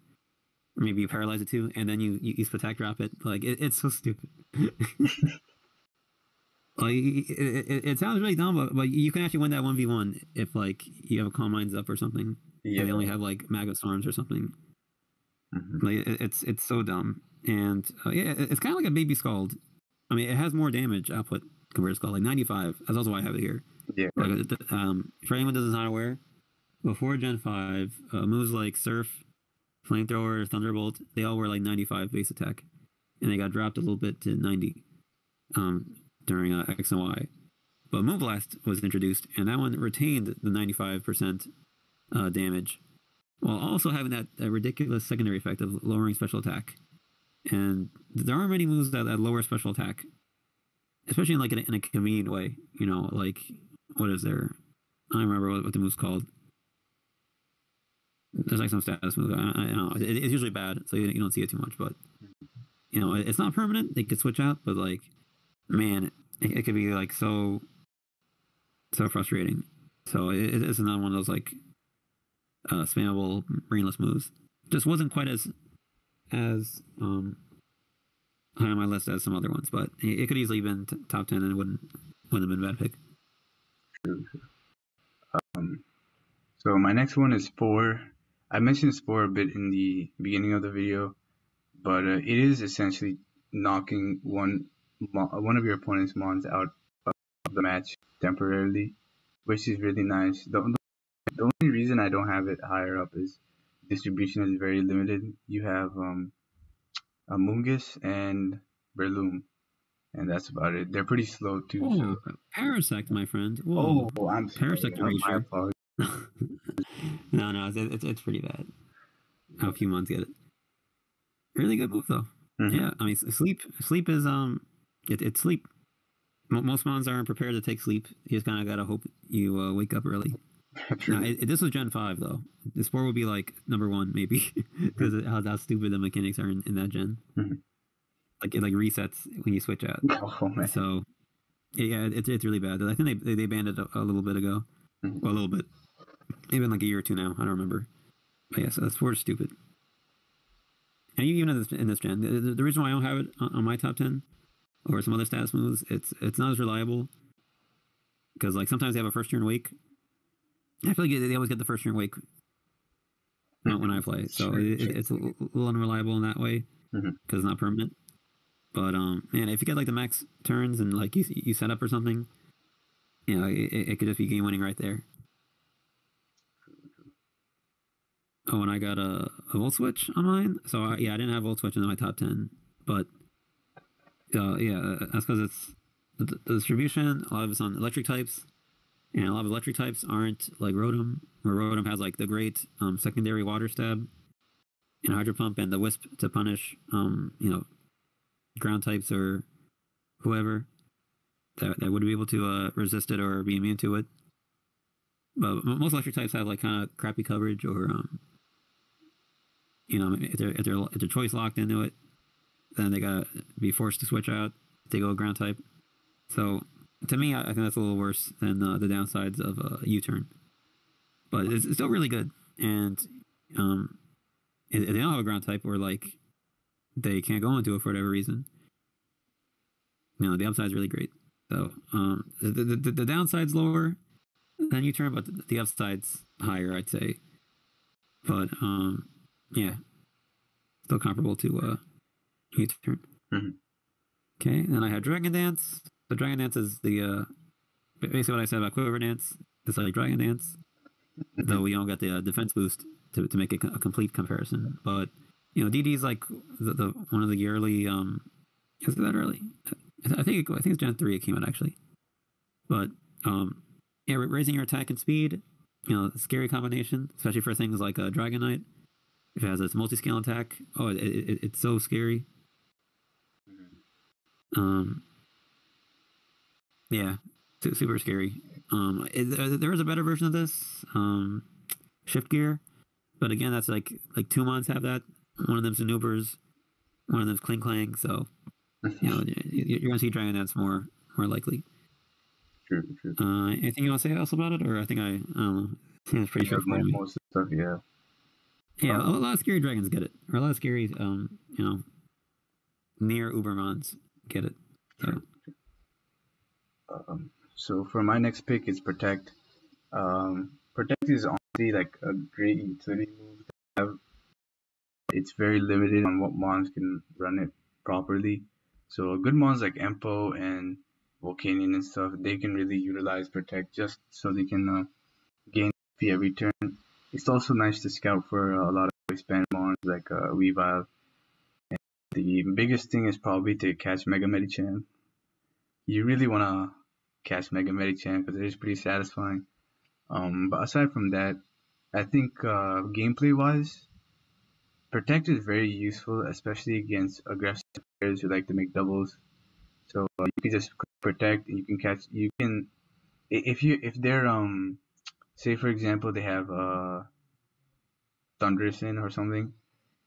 or maybe you paralyze it too, and then you attack drop it. Like it's so stupid. Like it sounds really dumb, but you can actually win that 1v1 if like you have a Calm Minds up or something, Yeah. and they only have like Maggot Storms or something. Mm-hmm. Like it's so dumb, and yeah, it's kind of like a baby Scald. I mean, it has more damage output compared to Scald, like 95. That's also why I have it here. Yeah. Like, for anyone that's not aware, before Gen 5, moves like Surf, Flamethrower, Thunderbolt, they all were like 95 base attack, and they got dropped a little bit to 90 during X and Y. But Moonblast was introduced, and that one retained the 95% damage, while also having that ridiculous secondary effect of lowering special attack. And there aren't many moves that lower special attack, especially in a convenient way. Like what is there? I don't remember what the move's called. There's like some status move. I don't know. It's usually bad, so you don't see it too much. But it's not permanent. They could switch out, but like, man, it could be like so frustrating. So it's another one of those like spammable brainless moves. Just wasn't quite as high on my list as some other ones, but it could easily have been top 10 and it wouldn't have been a bad pick. True. So my next one is Spore. I mentioned Spore a bit in the beginning of the video, but it is essentially knocking one of your opponent's mons out of the match temporarily, which is really nice. The only reason I don't have it higher up is distribution is very limited. You have Mungus and Breloom, and that's about it. They're pretty slow too. Oh, so. Parasect, my friend. Whoa. Oh, I'm sorry. Parasect My erasure. apologies. No, it's pretty bad. How few mons get it. Really good move though. Mm-hmm. Yeah, I mean sleep is it's sleep. Most mons aren't prepared to take sleep. You just kind of gotta hope you wake up early. Now, this was Gen 5 though. The Spore would be like number 1 maybe because how stupid the mechanics are in that gen. Mm-hmm. Like it like resets when you switch out. Oh man. So yeah, it's really bad. I think they banned it a little bit ago. Mm-hmm. Well, a little bit. Maybe like a year or 2 now. I don't remember. But yeah, so that's Spore is stupid. And even in this gen, the reason why I don't have it on my top 10 or some other status moves, it's not as reliable because like sometimes they have a first turn wake. I feel like they always get the first turn wake when I play, so it's a little unreliable in that way because it's not permanent. But man, if you get like the max turns and like you set up or something, it could just be game winning right there. Oh, and I got a Volt Switch on mine. So I didn't have Volt Switch in my top 10, but yeah, that's because it's the distribution. A lot of it's on electric types, and a lot of electric types aren't like Rotom, where Rotom has like the great secondary Water Stab and Hydro Pump and the Wisp to punish ground types or whoever that would be able to resist it or be immune to it. But most electric types have like kind of crappy coverage, or if their choice locked into it, then they gotta be forced to switch out. They go ground type. So to me, I think that's a little worse than the downsides of U-turn. But it's still really good. And if they don't have a ground type, or like they can't go into it for whatever reason, the upside's really great. So the downside's lower than U-turn, but the upside's higher, I'd say. But yeah, still comparable to U-turn. Mm-hmm. Okay, then I have Dragon Dance. So Dragon Dance is the basically what I said about Quiver Dance. It's like Dragon Dance, though we don't get the defense boost to make it a complete comparison. But DD is like the one of the early. Is that early? I think it's Gen 3 it came out actually. But yeah, raising your attack and speed, scary combination, especially for things like Dragonite. If it has its multi-scale attack, it's so scary. Yeah, super scary. There is a better version of this, Shift Gear, but again, that's like 2 months have that. One of them's Anubers, one of them's Kling Klang. So you're gonna see Dragon Dance more likely. True. Anything you want to say else about it, or I think I don't know. It's pretty straightforward. Most of the stuff, yeah. Yeah, a lot of scary dragons get it, or a lot of scary, near Ubermons get it. So. So for my next pick is Protect. Protect is honestly like a great utility move to have. It's very limited on what mons can run it properly. So good mons like Empo and Volcanion and stuff, they can really utilize Protect just so they can gain XP every turn. It's also nice to scout for a lot of expand mons like Weavile. And the biggest thing is probably to catch Mega Medicham. You really want to catch Mega Medicham because it is pretty satisfying. But aside from that, I think gameplay wise, Protect is very useful, especially against aggressive players who like to make doubles. So you can just Protect and you can catch. You can if they're say for example they have Thundurus in or something,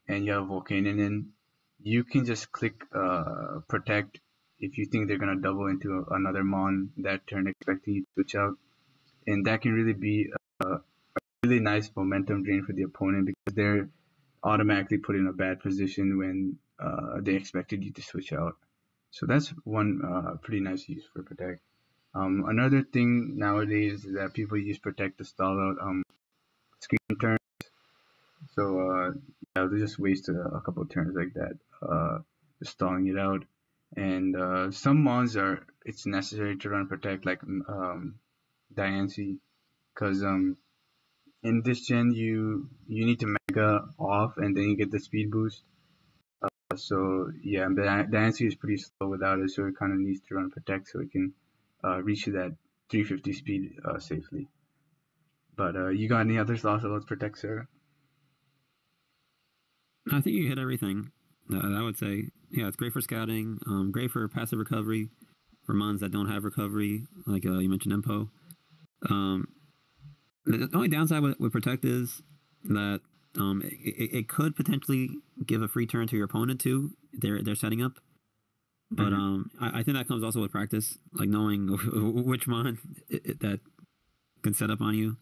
and you have Volcanion in, you can just click Protect if you think they're gonna double into another mon that turn, expecting you to switch out, and that can really be a really nice momentum drain for the opponent because they're automatically put in a bad position when they expected you to switch out. So that's one pretty nice use for Protect. Another thing nowadays is that people use Protect to stall out screen turns. So yeah, they just waste a couple of turns like that, just stalling it out. And some mons it's necessary to run Protect, like Diancie, because in this gen you need to Mega off and then you get the speed boost. So yeah, Diancie is pretty slow without it, so it kind of needs to run Protect so it can reach that 350 speed safely. But you got any other thoughts about Protect, Sarah? I think you hit everything. I would say, yeah, it's great for scouting, great for passive recovery, for mons that don't have recovery, like you mentioned Empo. The only downside with Protect is that it could potentially give a free turn to your opponent too. They're setting up, but I think that comes also with practice, like knowing which mon that can set up on you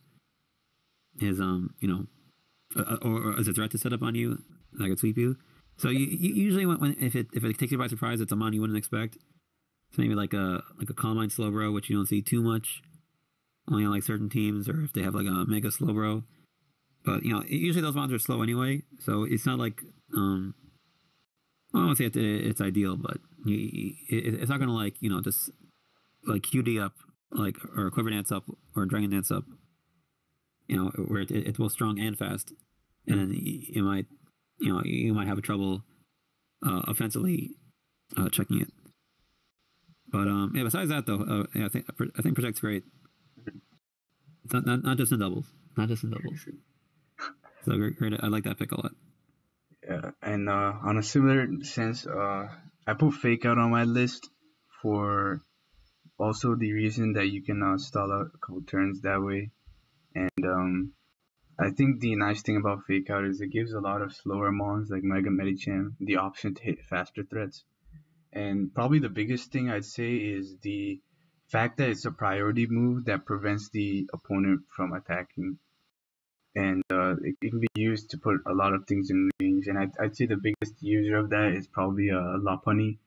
is or is a threat to set up on you that could sweep you. So you usually when if it takes you by surprise, it's a mon you wouldn't expect. So maybe like a Calm-Mind Slowbro, which you don't see too much, only on like certain teams, or if they have like a Mega Slowbro. But usually those mons are slow anyway, so it's not like I don't want to say it's ideal, but it's not gonna like just like QD up like or Quiver Dance up or Dragon Dance up, where it's both strong and fast, and then you might have trouble offensively checking it. But yeah, besides that though, I think Protect's great. It's not just in doubles, So great. I like that pick a lot. Yeah, and on a similar sense, I put Fake Out on my list for also the reason that you can stall out a couple turns that way. And I think the nice thing about Fake Out is it gives a lot of slower mons like Mega Medicham the option to hit faster threats. And probably the biggest thing I'd say is the fact that it's a priority move that prevents the opponent from attacking. And it can be used to put a lot of things in range. And I'd say the biggest user of that is probably Lopunny.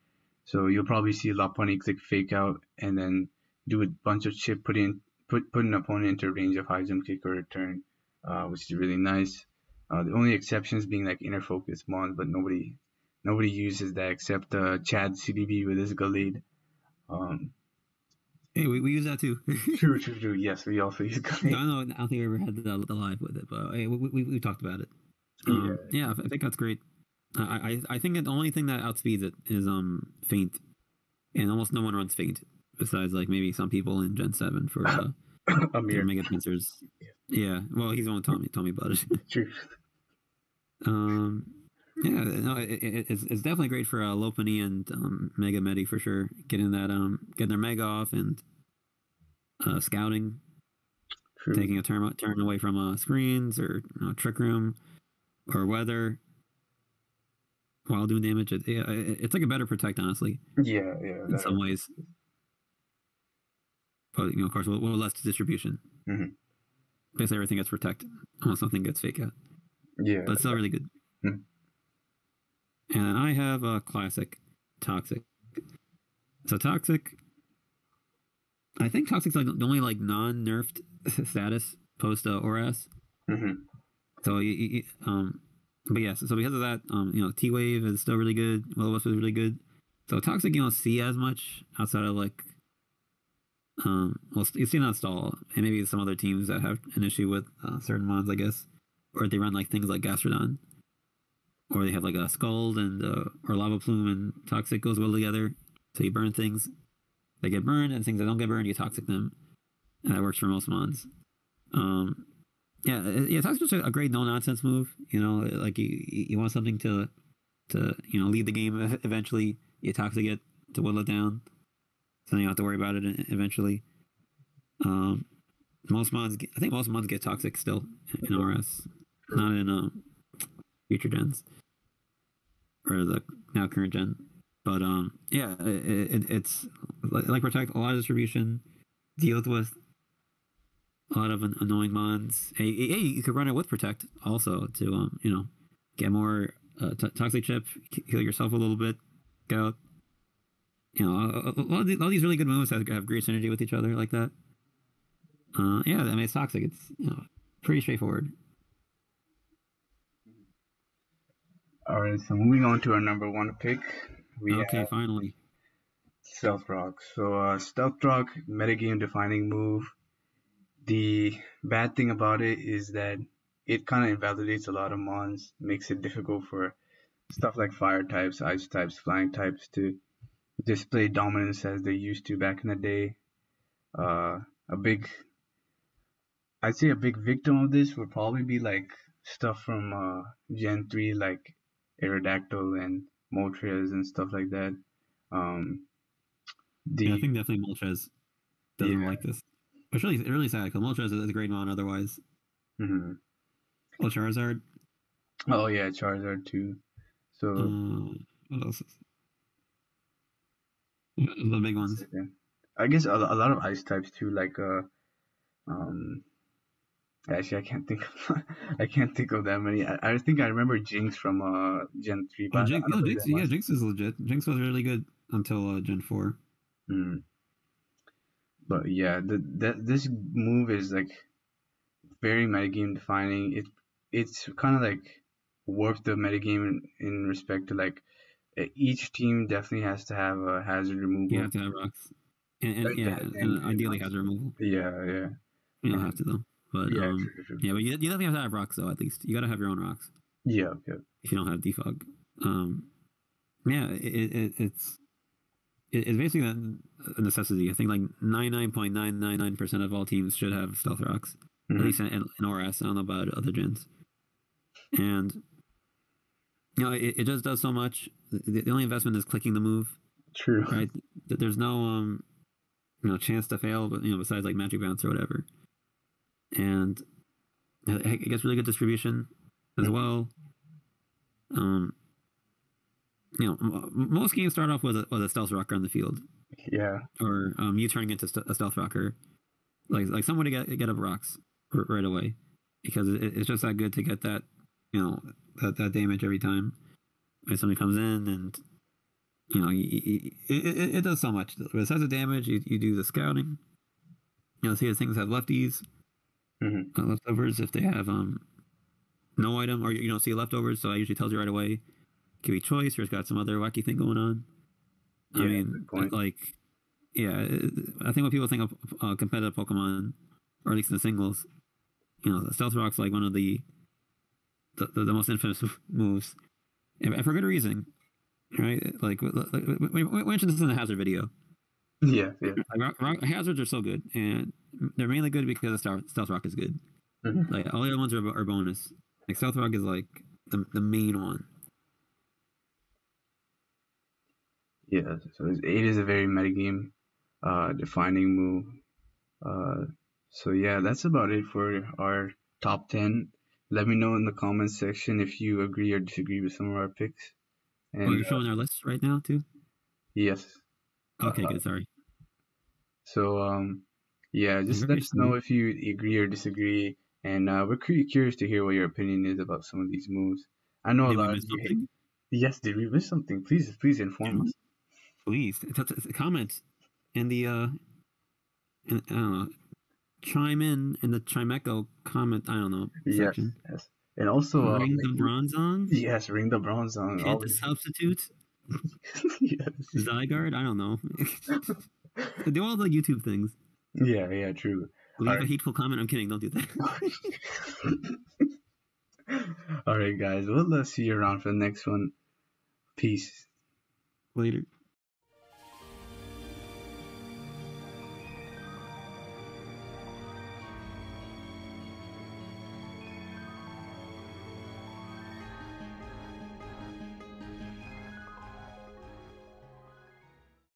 So you'll probably see Lopunny click Fake Out and then do a bunch of chip, put an opponent into range of high jump kick or return, which is really nice. The only exceptions being like inner focus mon, but nobody uses that except Chad CDB with his Gallade. Hey, we use that too. True. Yes, we also use Gallade. I don't think we ever had the live with it, but hey, we talked about it. Yeah, I think that's great. I think the only thing that outspeeds it is Feint, and almost no one runs Feint besides like maybe some people in Gen 7 for their Mega Pincers. Yeah, well, he's the one who told me about it. True. Yeah, no, it's definitely great for Lopunny and Mega Medi for sure. Getting their Mega off and scouting, True. taking a turn away from screens or Trick Room or weather while doing damage. It's like a better protect, honestly. Yeah. In some ways, but of course, we'll less distribution. Mm-hmm. Basically, everything gets protect. Almost nothing gets Fake Out. Yeah, but it's still really good. Mm-hmm. And I have a classic Toxic. So Toxic, I think Toxic's like the only like non-nerfed status post ORAS. Mm-hmm. So but yes, so because of that, T Wave is still really good. Will-O-Wisp is really good. So Toxic you don't see as much outside of like well, you see not stall and maybe some other teams that have an issue with certain mons, I guess, or they run like things like Gastrodon. Or they have like a Scald and or Lava Plume and Toxic goes well together. So you burn things, they get burned, and things that don't get burned, you Toxic them, and that works for most mons. Yeah, Toxic's a great no nonsense move. Like you want something to lead the game eventually. You Toxic it to whittle it down, so you don't have to worry about it eventually. I think most mons get Toxic still in ORS, not in future gens. Or the now current gen, but yeah, it's like Protect, a lot of distribution, deals with a lot of annoying mons. Hey, you could run it with Protect also to get more Toxic chip, heal yourself a little bit, scout. A lot of these really good moves have great synergy with each other like that. Yeah, I mean it's Toxic. It's pretty straightforward. All right, so moving on to our number one pick, we have finally Stealth Rock. So Stealth Rock, metagame defining move. The bad thing about it is that it kind of invalidates a lot of mons, makes it difficult for stuff like fire types, ice types, flying types to display dominance as they used to back in the day. I'd say a big victim of this would probably be like stuff from Gen 3 like Aerodactyl and Moltres and stuff like that. I think definitely Moltres doesn't like this. It's really sad because Moltres is a great mon otherwise. Mm-hmm. Oh, Charizard. Oh yeah, Charizard too. So what else? The big ones. I guess a lot of ice types too, like actually, I can't think of that many. I think I remember Jinx from Gen 3. But Jinx is legit. Jinx was really good until Gen 4. But yeah, this move is like very metagame defining. It's kind of like warped the metagame in respect to like each team definitely has to have a hazard removal. You have to have rocks, and ideally hazard removal. Yeah. You don't have to though. But true. Yeah, but you definitely have to have rocks though. At least you got to have your own rocks. Yeah. Okay. If you don't have Defog, yeah, it's basically a necessity. I think like 99.999% of all teams should have stealth rocks, at least in ORAS. I don't know about other gens, and it just does so much. The only investment is clicking the move. True. Right. There's no chance to fail, but besides like magic bounce or whatever. and it gets really good distribution as well. Most games start off with a stealth rocker on the field. Yeah. Or you turning into a stealth rocker, like someone to get up rocks right away, because it's just that good to get that that damage every time when somebody comes in, and it does so much. Besides the damage, you do the scouting. See if things have lefties, leftovers. If they have no item, or you don't see leftovers, so I usually tells you right away. Give you choice, or it's got some other wacky thing going on. Yeah, I mean, I think when people think of competitive Pokemon, or at least in the singles, the Stealth Rock's like one of the most infamous moves, and for good reason, right? Like we mentioned this in the Hazard video. Yeah. Hazards are so good, and they're mainly good because Stealth Rock is good. Like all the other ones are bonus. Like Stealth Rock is like the main one. Yeah, so it is a very metagame defining move. So yeah, that's about it for our top 10. Let me know in the comments section if you agree or disagree with some of our picks. And you're showing our list right now too? Yes. Okay, good. Sorry. So yeah, just let us know if you agree or disagree, and we're curious to hear what your opinion is about some of these moves. I know a lot of you hate. Yes, did we miss something? Please inform us. Please comment in the I don't know, chime in the Chimeco comment. I don't know section. Yes, and also ring the Bronzong. Yes, ring the Bronzong. Can't substitute. Yes. Zygarde. I don't know. Do all the YouTube things. Yeah, true. Leave a hateful comment. I'm kidding. Don't do that. All right, guys. We'll see you around for the next one. Peace. Later.